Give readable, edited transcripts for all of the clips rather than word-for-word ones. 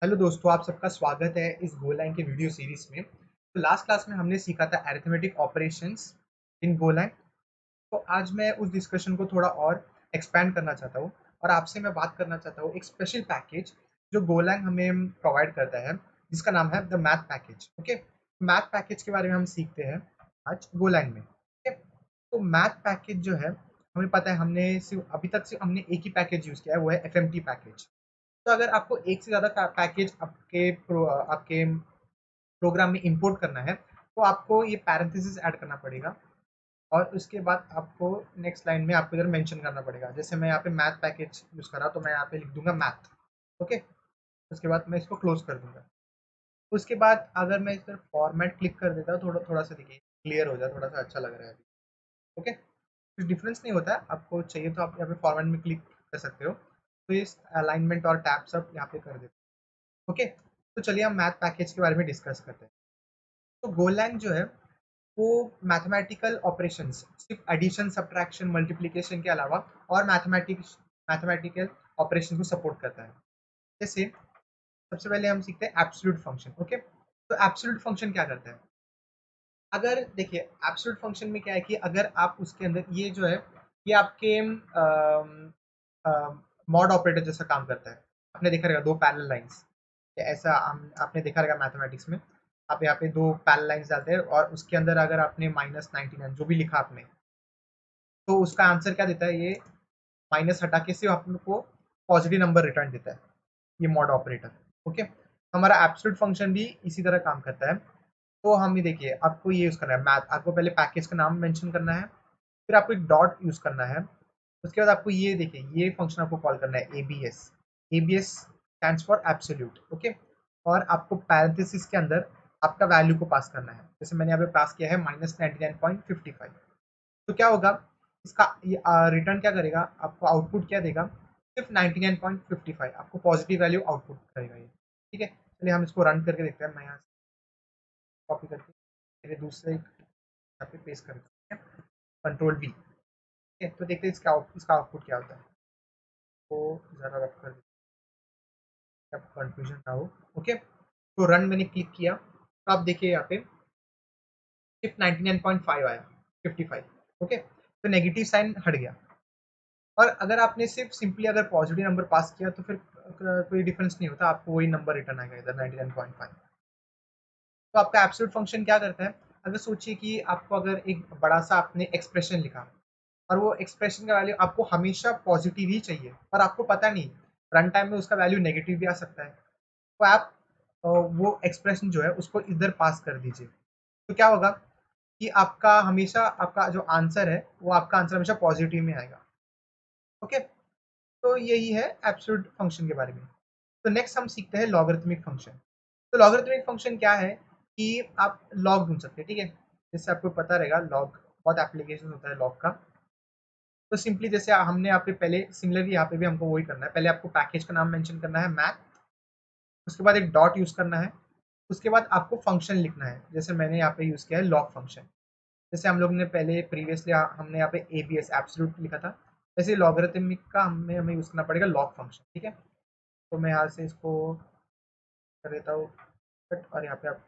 Hello दोस्तों, आप सबका स्वागत है इस गोलैंग के वीडियो सीरीज में। तो लास्ट क्लास में हमने सीखा था अरिथमेटिक ऑपरेशंस इन गोलैंग। तो आज मैं उस डिस्कशन को थोड़ा और एक्सपैंड करना चाहता हूँ और आपसे मैं बात करना चाहता हूँ एक स्पेशल पैकेज जो गोलैंग हमें प्रोवाइड करता है, जिसका नाम है the math package. Okay, math package के बारे में हम सीखते हैं आज गोलैंग में। ओके, तो मैथ पैकेज जो है, हमें पता है हमने सिर्फ अभी तक सिर्फ हमने एक ही पैकेज यूज़ किया है, वो है एफएमटी पैकेज। तो अगर आपको एक से ज़्यादा पैकेज आपके प्रोग्राम में इंपोर्ट करना है, तो आपको ये पैरेंथेसिस ऐड करना पड़ेगा और उसके बाद आपको नेक्स्ट लाइन में आपको इधर मेंशन करना पड़ेगा। जैसे मैं यहाँ पे मैथ पैकेज यूज़ कर रहा हूँ, तो मैं यहाँ पे लिख दूंगा मैथ। ओके, उसके बाद मैं इसको क्लोज कर दूंगा। उसके बाद अगर मैं इस पर फॉर्मेट क्लिक कर देता हूँ, थोड़ा थोड़ा सा देखिए क्लियर हो जाए, थोड़ा सा अच्छा लग रहा है अभी। ओके, कुछ डिफरेंस नहीं होता है। आपको चाहिए तो आप यहाँ पे फॉर्मेट में क्लिक कर सकते हो, तो इस अलाइनमेंट और टैब सब यहाँ पे कर देते हो। ओके, तो चलिए हम मैथ पैकेज के बारे में डिस्कस करते हैं। तो गोलैंग जो है वो मैथमेटिकल ऑपरेशंस, सिर्फ एडिशन, सब्ट्रैक्शन, मल्टीप्लिकेशन के अलावा और मैथमेटिकल ऑपरेशन को सपोर्ट करता है। जैसे सबसे पहले हम सीखते हैं एब्सोल्यूट फंक्शन। ओके, तो एब्सोल्यूट फंक्शन क्या करता है? अगर देखिए एब्सोल्यूट फंक्शन में क्या है कि अगर आप उसके अंदर ये जो है, ये आपके मॉड ऑपरेटर जैसा काम करता है। आपने देखा रहेगा दो पैरेलल लाइंस, ऐसा आपने देखा रहेगा मैथमेटिक्स में। आप यहाँ पे दो पैरेलल लाइंस डालते हैं और उसके अंदर अगर आपने -99 जो भी लिखा आपने, तो उसका आंसर क्या देता है? ये माइनस हटा के सिर्फ आपको पॉजिटिव नंबर रिटर्न देता है, ये मॉड ऑपरेटर। ओके, हमारा एब्सोल्यूट फंक्शन भी इसी तरह काम करता है। तो हम ये देखिए, आपको ये यूज़ करना है मैथ, आपको पहले पैकेज का नाम मेंशन करना है, फिर आपको एक डॉट यूज़ करना है। उसके बाद आपको ये देखिए, ये फंक्शन आपको कॉल करना है ABS. ABS stands for absolute. Okay, और आपको पैरेंथेसिस के अंदर आपका वैल्यू को पास करना है। जैसे मैंने यहाँ पे पास किया है -99.55। तो क्या होगा इसका, ये रिटर्न क्या करेगा, आपको आउटपुट क्या देगा? सिर्फ 99.55 आपको पॉजिटिव वैल्यू आउटपुट करेगा ये। ठीक है, चलिए हम इसको रन करके देखते हैं। मैं यहाँ कॉपी करके मेरे दूसरे यहाँ पे पेस्ट कर देते हैं, कंट्रोल वी। ठीक है, तो देखते हैं इसका आउटपुट क्या होता है। तो ज़रा रख कर तब कंफ्यूजन ना हो। ओके, तो रन मैंने क्लिक किया, तो आप देखिए यहाँ पे सिर्फ 99.5 आया, 55। ओके, तो नेगेटिव साइन हट गया। और अगर आपने सिर्फ सिंपली अगर पॉजिटिव नंबर पास किया, तो फिर कोई डिफरेंस नहीं होता, आपको वही नंबर रिटर्न आएगा इधर 99.5। तो आपका एब्सोल्यूट फंक्शन क्या करता है? अगर सोचिए कि आपको अगर एक बड़ा सा आपने एक्सप्रेशन लिखा और वो एक्सप्रेशन का वैल्यू आपको हमेशा पॉजिटिव ही चाहिए, पर आपको पता नहीं रन टाइम में उसका वैल्यू नेगेटिव भी आ सकता है, तो आप वो एक्सप्रेशन जो है उसको इधर पास कर दीजिए। तो क्या होगा कि आपका हमेशा आपका जो आंसर है, वो आपका आंसर हमेशा पॉजिटिव में आएगा। ओके, तो यही है एब्सोल्यूट फंक्शन के बारे में। तो नेक्स्ट हम सीखते हैं लॉगरिथमिक फंक्शन। तो लॉगरिथमिक फंक्शन क्या है कि आप लॉग ढूंढ सकते हैं। ठीक है, जैसे आपको पता रहेगा लॉग, बहुत एप्लीकेशन होता है लॉग का। तो सिंपली जैसे हमने यहाँ पे पहले, सिमिलरली यहाँ पे भी हमको वही करना है। पहले आपको पैकेज का नाम मेंशन करना है मैथ, उसके बाद एक डॉट यूज़ करना है, उसके बाद आपको फंक्शन लिखना है। जैसे मैंने यहाँ पे यूज़ किया है लॉग फंक्शन। जैसे हम लोग ने पहले प्रीवियसली हमने यहाँ पे एबीएस एब्सोल्यूट लिखा था, वैसे लॉगरिथमिक का हमें हमें यूज़ करना पड़ेगा लॉग फंक्शन। ठीक है, तो मैं यहाँ से इसको कर देता हूँ कट, और यहाँ पे आप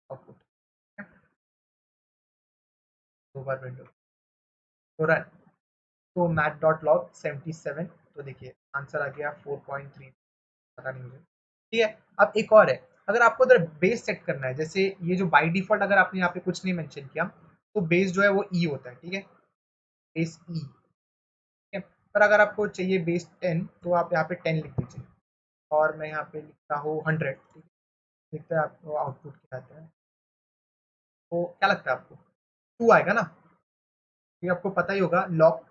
आउटपुट दो बार विंडो तो रन। तो मैथ डॉट लॉग 77, तो देखिए आंसर आ गया 4.3, पता नहीं मुझे। ठीक है, अब एक और है, अगर आपको उधर बेस सेट करना है, जैसे ये जो बाई डिफॉल्ट अगर आपने यहाँ पे कुछ नहीं मेंशन किया, तो बेस जो है वो ई होता है। ठीक है, बेस ई। ठीक है, पर अगर आपको चाहिए बेस 10, तो आप यहाँ पे 10 लिख दीजिए और मैं यहाँ पे लिखता हूँ 100। ठीक है, देखते हैं आपको आउटपुट क्या आता है। तो क्या लगता है आपको? 2 आएगा ना? ये आपको पता ही होगा, लॉग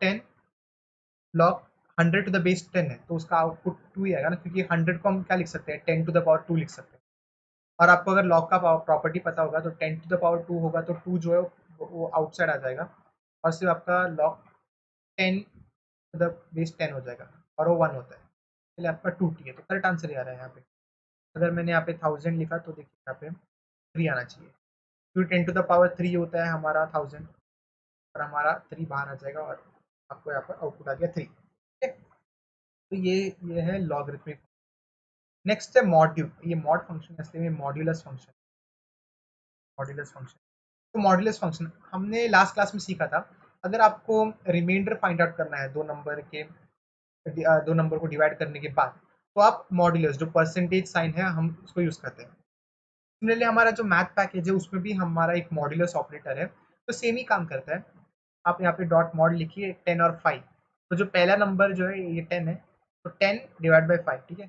100 टू द बेस 10 है, तो उसका आउटपुट 2 ही आएगा ना, क्योंकि 100 को हम क्या लिख सकते हैं, 10 टू द पावर 2 लिख सकते हैं। और आपको अगर लॉग का प्रॉपर्टी पता होगा, तो 10 टू द पावर 2 होगा, तो 2 जो है वो आउटसाइड आ जाएगा और सिर्फ आपका लॉग 10 टू द बेस 10 हो जाएगा और वो 1 होता है, इसलिए आपका 2t है। तो करेक्ट आंसर ये आ रहा है यहाँ पे। अगर मैंने यहाँ पे 1000 लिखा, तो देखिए यहाँ पे 3 आना चाहिए, क्योंकि 10 टू द पावर 3 होता है हमारा 1000, और हमारा 3 बाहर आ जाएगा और आपको यहाँ पर आउटपुट आ गया 3। ठीक है, तो ये है लॉगरिथमिक। नेक्स्ट है मॉड्यूल, ये मॉड फंक्शन असली में मॉड्यूलस फंक्शन, मॉड्यूलस फंक्शन। तो मॉड्यूलस फंक्शन हमने लास्ट क्लास में सीखा था। अगर आपको रिमाइंडर फाइंड आउट करना है दो नंबर को डिवाइड करने के बाद, तो आप मॉड्यूलस जो परसेंटेज साइन है हम उसको यूज करते हैं। सिमिलरली हमारा जो मैथ पैकेज है उसमें भी हमारा एक मॉड्यूलस ऑपरेटर है, तो सेम ही काम करता है। आप यहाँ पे डॉट मॉड लिखिए 10 और 5, तो जो पहला नंबर जो है ये 10 है, तो 10 डिवाइड बाई 5, ठीक है।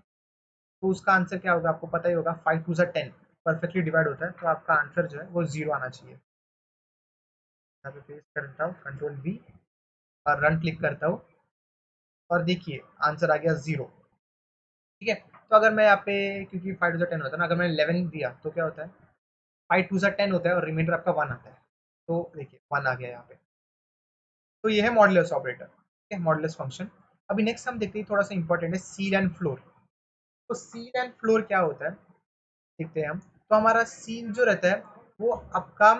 तो उसका आंसर क्या होगा आपको पता ही होगा, 5 टू 10 परफेक्टली डिवाइड होता है, तो आपका आंसर जो है वो 0 आना चाहिए। यहाँ पे पेस्ट करता हूँ कंट्रोल वी और रन क्लिक करता हूँ, और देखिए आंसर आ गया 0, ठीक है। तो अगर मैं यहाँ पे, क्योंकि 5 टू 10 होता है ना, अगर मैंने 11 दिया तो क्या होता है, 5 टू 10 होता है और रिमाइंडर आपका 1 आता है, तो देखिए 1 आ गया यहाँ पे। तो ये है मॉडुलस ऑपरेटर, ठीक है, मॉडुलस फंक्शन। अभी नेक्स्ट हम देखते हैं, थोड़ा सा इंपॉर्टेंट है, सील एंड फ्लोर। तो सील एंड फ्लोर क्या होता है देखते हैं हम। तो हमारा सील जो रहता है वो आपका,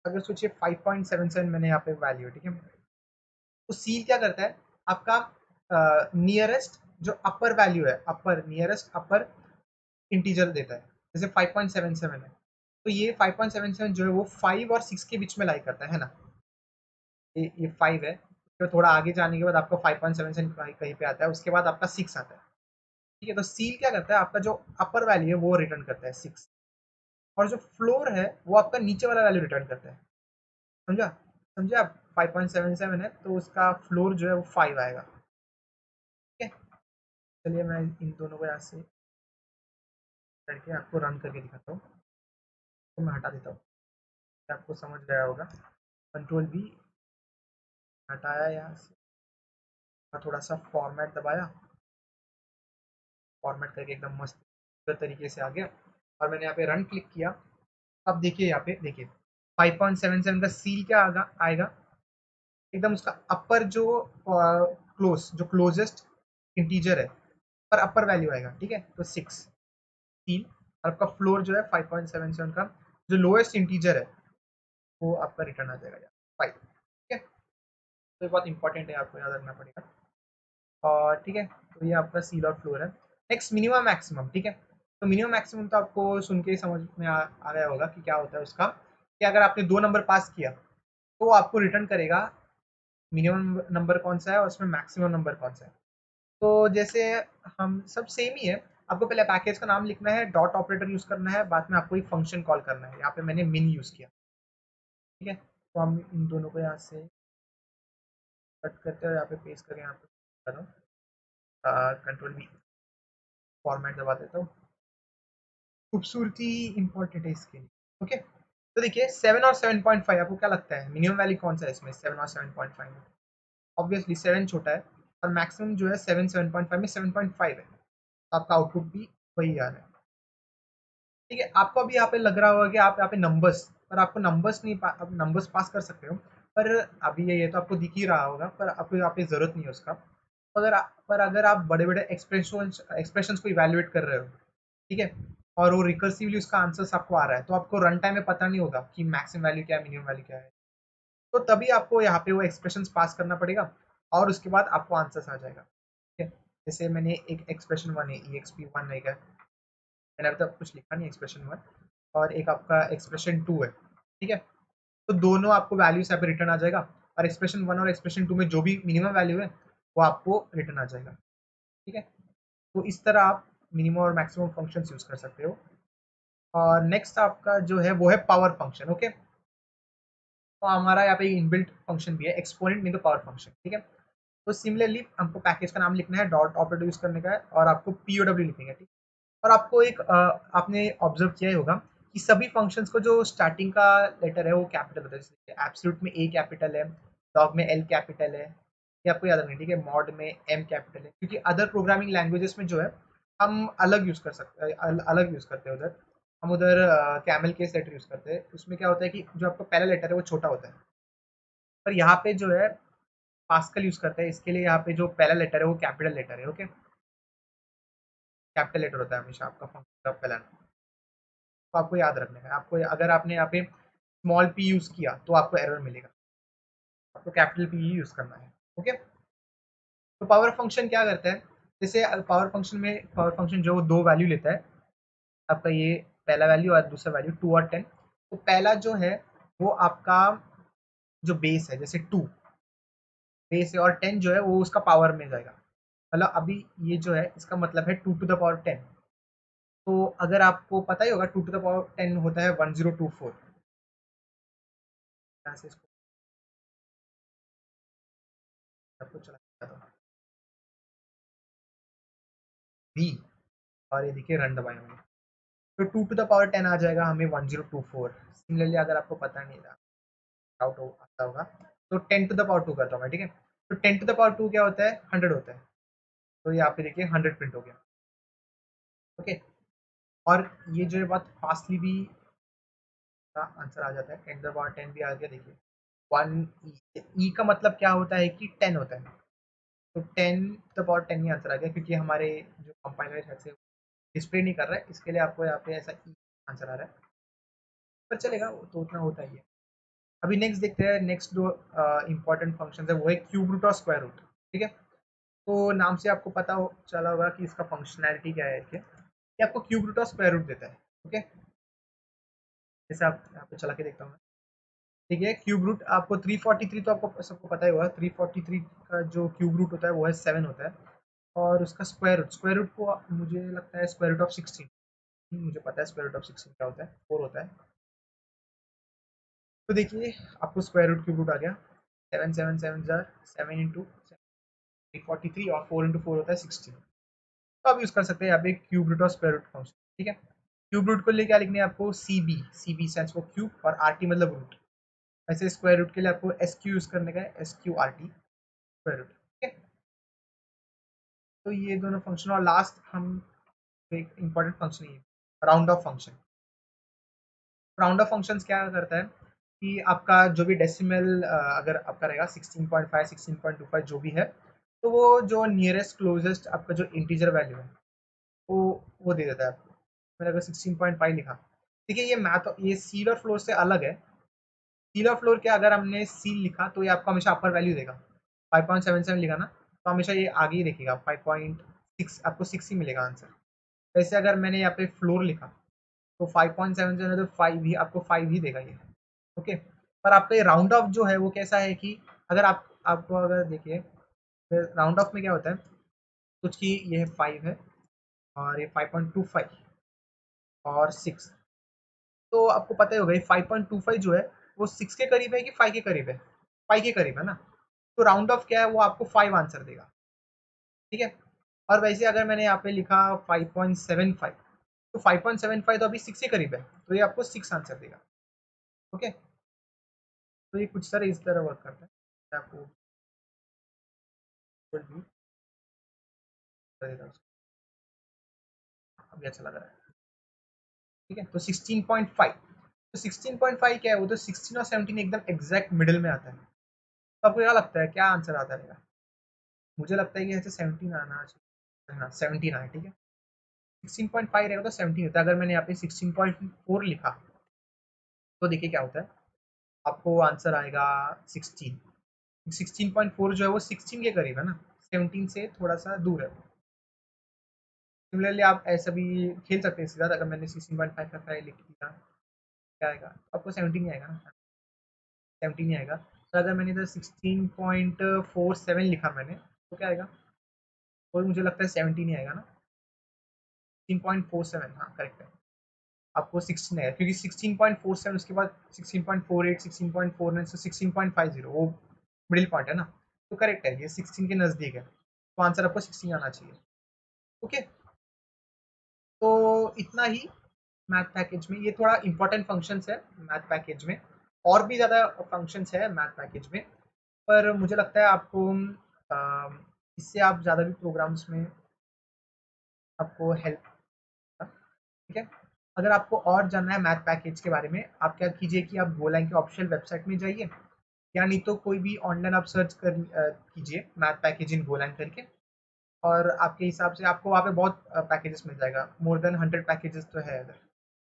अगर सोचिए 5.77 मैंने यहाँ पे वैल्यू है, ठीक है। तो सील क्या करता है, आपका नियरेस्ट जो अपर वैल्यू है, अपर नियरेस्ट अपर इंटीजर देता है। जैसे 5.77 है, तो ये 5.77 जो है वो 5 और 6 के बीच में लाई करता है ना। ये 5 है, तो थोड़ा आगे जाने के बाद आपका 5.77 कहीं पे आता है, उसके बाद आपका 6 आता है, ठीक है। तो सील क्या करता है, आपका जो अपर वैल्यू है वो रिटर्न करता है 6, और जो फ्लोर है वो आपका नीचे वाला वैल्यू रिटर्न करता है। समझा, समझे आप। 5.77 है तो उसका फ्लोर जो है वो 5 आएगा, ठीक है। चलिए मैं इन दोनों को यहाँ से करके आपको रन करके दिखाता हूँ, तो मैं हटा देता हूँ, आपको समझ गया होगा। कंट्रोल बी हटाया यहाँ से, और थोड़ा सा फॉर्मेट दबाया, फॉर्मेट करके एकदम मस्त तरीके से आ गया, और मैंने यहाँ पे रन क्लिक किया। अब देखिए यहाँ पे देखिए 5.77 का सील क्या आएगा, एकदम उसका अपर जो क्लोजेस्ट इंटीजर है पर अपर वैल्यू आएगा, ठीक है। तो 6 सील, और आपका फ्लोर जो है 5.77 का जो लोएस्ट इंटीजर है वो आपका रिटर्न आ जाएगा 5, ठीक है। तो ये बहुत इंपॉर्टेंट है, आपको याद रखना पड़ेगा। और ठीक है, तो ये आपका सील और फ्लोर है। नेक्स्ट मिनिमम मैक्सिमम, ठीक है। तो मिनिमम मैक्सिमम तो आपको सुन के ही समझ में आ गया होगा कि क्या होता है उसका, कि अगर आपने 2 नंबर पास किया तो वो आपको रिटर्न करेगा मिनिमम नंबर कौन सा है और उसमें मैक्सिमम नंबर कौन सा है। तो जैसे हम सब सेम ही है, आपको पहले पैकेज का नाम लिखना है, डॉट ऑपरेटर यूज करना है, बाद में आपको एक फंक्शन कॉल करना है। यहाँ पे मैंने मिन यूज किया, ठीक है। तो हम इन दोनों को यहाँ से कट करते हैं, यहाँ पे पेस्ट करके यहाँ पे कर रहा हूँ, कंट्रोल वी, फॉर्मेट दबा देता हूँ। खूबसूरती इंपॉर्टेंट है इसके लिए, ओके। तो देखिए 7 और 7.5, आपको क्या लगता है मिनिमम वैल्यू कौन सा है इसमें, 7 और 7.5 में? ऑब्वियसली 7 छोटा है, और मैक्सिमम जो है 7.5 में 7.5 है, तो आपका आउटपुट भी वही आ रहा है, ठीक है। आपको अभी यहाँ पे लग रहा होगा कि आप यहाँ पे नंबर्स, पर आपको नंबर्स नहीं आप नंबर्स पास कर सकते हो, पर अभी ये तो आपको दिख ही रहा होगा, पर आपको यहाँ पे जरूरत नहीं है उसका। पर अगर आप बड़े बड़े एक्सप्रेशंस को इवेल्युएट कर रहे हो, ठीक है, और वो रिकर्सिवली उसका आंसर्स आपको आ रहा है, तो आपको रन टाइम में पता नहीं होगा कि मैक्सिमम वैल्यू क्या है, मिनिमम वैल्यू क्या है, तो तभी आपको यहाँ पे वो एक्सप्रेशंस पास करना पड़ेगा, और उसके बाद आपको आंसर्स आ जाएगा, ठीक है। जैसे मैंने एक एक्सप्रेशन वन है, ई एक्स पी वन है, मैंने अभी तक कुछ लिखा नहीं एक्सप्रेशन वन, और एक आपका एक्सप्रेशन टू है, ठीक है। तो दोनों आपको वैल्यूज यहाँ पे रिटर्न आ जाएगा, और एक्सप्रेशन वन और एक्सप्रेशन टू में जो भी मिनिमम वैल्यू है वो आपको रिटर्न आ जाएगा, ठीक है। तो इस तरह आप मिनिमम और मैक्सिमम फंक्शंस यूज कर सकते हो। और नेक्स्ट आपका जो है वो है पावर फंक्शन, ओके। तो हमारा यहाँ पे इनबिल्ट फंक्शन भी है, एक्सपोनेंट नहीं तो पावर फंक्शन, ठीक है। तो सिमिलरली हमको पैकेज का नाम लिखना है, डॉट ऑपरेटर यूज करने का है, और आपको पीओडब्ल्यू लिखेंगे, ठीक। और आपको एक आपने ऑब्जर्व किया ही होगा कि सभी फंक्शंस को जो स्टार्टिंग का लेटर है वो कैपिटल होता है, जैसे एब्सोल्यूट में ए कैपिटल है, लॉग में एल कैपिटल है, ये आपको याद रखना है, ठीक है। मॉड में एम कैपिटल है, क्योंकि अदर प्रोग्रामिंग लैंग्वेजेस में जो है हम अलग यूज कर सकते हैं, अलग यूज करते हैं उधर। हम उधर कैमल केस लेटर यूज करते हैं, उसमें क्या होता है कि जो आपका पहला लेटर है वो छोटा होता है, पर यहाँ पे जो है पास्कल यूज करते हैं, इसके लिए यहाँ पे जो पहला लेटर है वो कैपिटल लेटर है, ओके। कैपिटल लेटर होता है हमेशा आपका फंक्शन का पहला नाम। तो आपको याद रखना है, आपको अगर आपने यहाँ पे स्मॉल पी यूज किया तो आपको एरर मिलेगा, आपको कैपिटल पी ही यूज करना है, ओके। तो पावर फंक्शन क्या करता है, जैसे पावर फंक्शन जो दो वैल्यू लेता है, आपका ये पहला वैल्यू और दूसरा वैल्यू 2 और 10। तो पहला जो है वो आपका जो बेस है, जैसे 2 बेस है और 10 जो है वो उसका पावर में जाएगा। मतलब अभी ये जो है इसका मतलब है 2 टू द पावर 10। तो अगर आपको पता ही होगा 2 टू द पावर 10 होता है 1024। यहाँ से इसको आपको चला बी, और ये देखिए रन दबाए हुए, तो 2 टू द पावर 10 आ जाएगा हमें 1024। सिमिलरली अगर आपको पता नहीं था, डाउट हो आता होगा, तो 10 टू द पावर 2 करता हूँ मैं, ठीक है। तो 10 टू द पावर 2 क्या होता है, 100 होता है। तो यहाँ पे देखिए 100 प्रिंट हो गया। ओके, और ये जो है बहुत फास्टली भी का आंसर आ जाता है। 10 टू द पावर 10 भी आ गया, देखिए 1 ई का मतलब क्या होता है कि 10 होता है। तो 10 टू द पावर 10 ही आंसर आ गया, क्योंकि हमारे जो कंपाइलर है से डिस्प्ले नहीं कर रहा है, इसके लिए आपको यहाँ पे ऐसा ई आंसर आ रहा है, पर चलेगा, वो तो उतना होता ही है। अभी नेक्स्ट देखते हैं, नेक्स्ट दो इंपॉर्टेंट फंक्शन है वो है क्यूब रूट और स्क्वायर रूट, ठीक है। तो नाम से आपको पता हो चला होगा कि इसका फंक्शनैलिटी क्या है, ये आपको क्यूब रूट और स्क्वायर रूट देता है। ओके, जैसे आप यहाँ पे चला के देखता हूँ मैं। ठीक है, क्यूब रूट आपको 343, तो आपको सबको पता ही होगा 343 का जो क्यूब रूट होता है वो है 7 होता है। और उसका स्क्वायर रूट को मुझे लगता है स्क्वायर रूट ऑफ 16, मुझे पता है स्क्वायर रूट ऑफ 16 क्या होता है, 4 होता है। तो देखिए आपको स्क्वायर रूट क्यूब रूट आ गया, 7 जार 7 इंटू 343, और 4 इंटू 4 होता है 16। तो आप यूज़ कर सकते हैं यहाँ पे क्यूब रूट और स्क्वायर रूट फंक्शन, ठीक है। क्यूब रूट को लिए क्या लिखना है आपको, C B stands for cube और आर टी मतलब रूट। वैसे स्क्वायर रूट के लिए आपको एस क्यू यूज़ करने का है, S Q R T square root, ठीक है। तो ये दोनों फंक्शन, और लास्ट हम एक इंपॉर्टेंट फंक्शन है round of function. Round of functions क्या करता है कि आपका जो भी डेसिमल अगर आपका रहेगा 16.5 16.25 जो भी है, तो वो जो नियरेस्ट क्लोजेस्ट आपका जो इंटीजर वैल्यू है वो वो दे देता है आपको। मैंने अगर 16.5 लिखा, देखिए ये मैथ, ये सील और फ्लोर से अलग है। सील और फ्लोर के अगर हमने सील लिखा तो ये आपको हमेशा अपर वैल्यू देगा। 5.77 लिखा ना, तो हमेशा ये आगे ही देखेगा, 5.6 आपको 6 ही मिलेगा आंसर। वैसे अगर मैंने यहाँ पे फ्लोर लिखा तो 5.77 है, तो 5 ही आपको 5 ही देगा ये। ओके, पर आपका ये राउंड ऑफ जो है वो कैसा है कि अगर आपको अगर देखिए राउंड ऑफ में क्या होता है, कुछ की ये है 5 है और ये 5.25 और 6। तो आपको पता ही होगा ये 5.25 जो है वो 6 के करीब है कि 5 के करीब है, 5 के करीब है ना। तो राउंड ऑफ क्या है, वो आपको 5 आंसर देगा, ठीक है। और वैसे अगर मैंने यहाँ पे लिखा 5.75, तो 5.75 तो अभी 6 के करीब है, तो ये आपको 6 आंसर देगा। ओके, तो ये कुछ सारे इस तरह वर्क करता है। मैं आपको भी करेगा, अभी अच्छा लग रहा है, ठीक है। तो 16.5, तो 16.5 क्या है, वो तो 16 और 17 एकदम एग्जैक्ट मिडिल में आता है। तो आपको क्या लगता है क्या आंसर आता रहेगा, मुझे लगता है कि ऐसे 17 आना चाहिए, हाँ 17 आए, ठीक है। 16.5 रहेगा तो 17 होता है। अगर मैंने यहाँ पे 16.4 लिखा तो देखिए क्या होता है, आपको आंसर आएगा 16। 16.4 जो है वो 16 के करीब है ना, 17 से थोड़ा सा दूर है। सिमिलरली आप ऐसा भी खेल सकते हैं इसके साथ, अगर मैंने 16.5 का 5 लिख दिया, क्या आएगा, आपको 17 ही आएगा ना, 17 ही आएगा। तो अगर मैंने इधर 16.47 लिखा मैंने, तो क्या आएगा, तो मुझे लगता है 17 ही आएगा ना, 16.47, हाँ करेक्ट है। आपको 16 आएगा क्योंकि 16.47 उसके बाद 16.48 16.49 से 16.50 वो मिडिल पॉइंट है ना, तो करेक्ट है, ये 16 के नज़दीक है, तो आंसर आपको 16 आना चाहिए। ओके, तो इतना ही मैथ पैकेज में, ये थोड़ा इंपॉर्टेंट फंक्शंस है मैथ पैकेज में, और भी ज़्यादा फंक्शंस है मैथ पैकेज में, पर मुझे लगता है आपको इससे आप ज़्यादा भी प्रोग्राम्स में आपको हेल्प, ठीक है। अगर आपको और जानना है मैथ पैकेज के बारे में, आप क्या कीजिए कि आप गोलैंग के ऑफिशियल वेबसाइट में जाइए, या नहीं तो कोई भी ऑनलाइन आप सर्च कर कीजिए मैथ पैकेज इन गोलैंग करके, और आपके हिसाब से आपको वहाँ पे बहुत पैकेजेस मिल जाएगा, मोर देन 100 पैकेजेस तो है,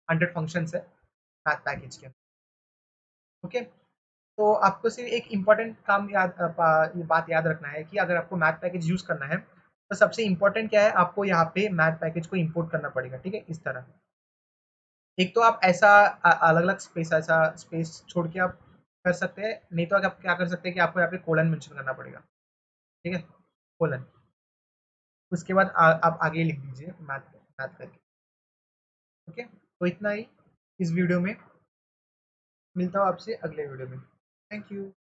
100 फंक्शंस है मैथ पैकेज के। ओके, तो आपको सिर्फ एक इम्पॉर्टेंट काम ये बात याद रखना है कि अगर आपको मैथ पैकेज यूज़ करना है, तो सबसे इंपॉर्टेंट क्या है, आपको यहाँ पे मैथ पैकेज को इंपोर्ट करना पड़ेगा, ठीक है, इस तरह। एक तो आप ऐसा अलग अलग स्पेस, ऐसा स्पेस छोड़ के आप कर सकते हैं, नहीं तो आप क्या कर सकते हैं कि आपको यहाँ पे कोलन मेंशन करना पड़ेगा, ठीक है, कोलन। उसके बाद आप आगे लिख दीजिए मैथ मैथ करके। ओके, तो इतना ही इस वीडियो में। मिलता हूँ आपसे अगले वीडियो में। Thank you.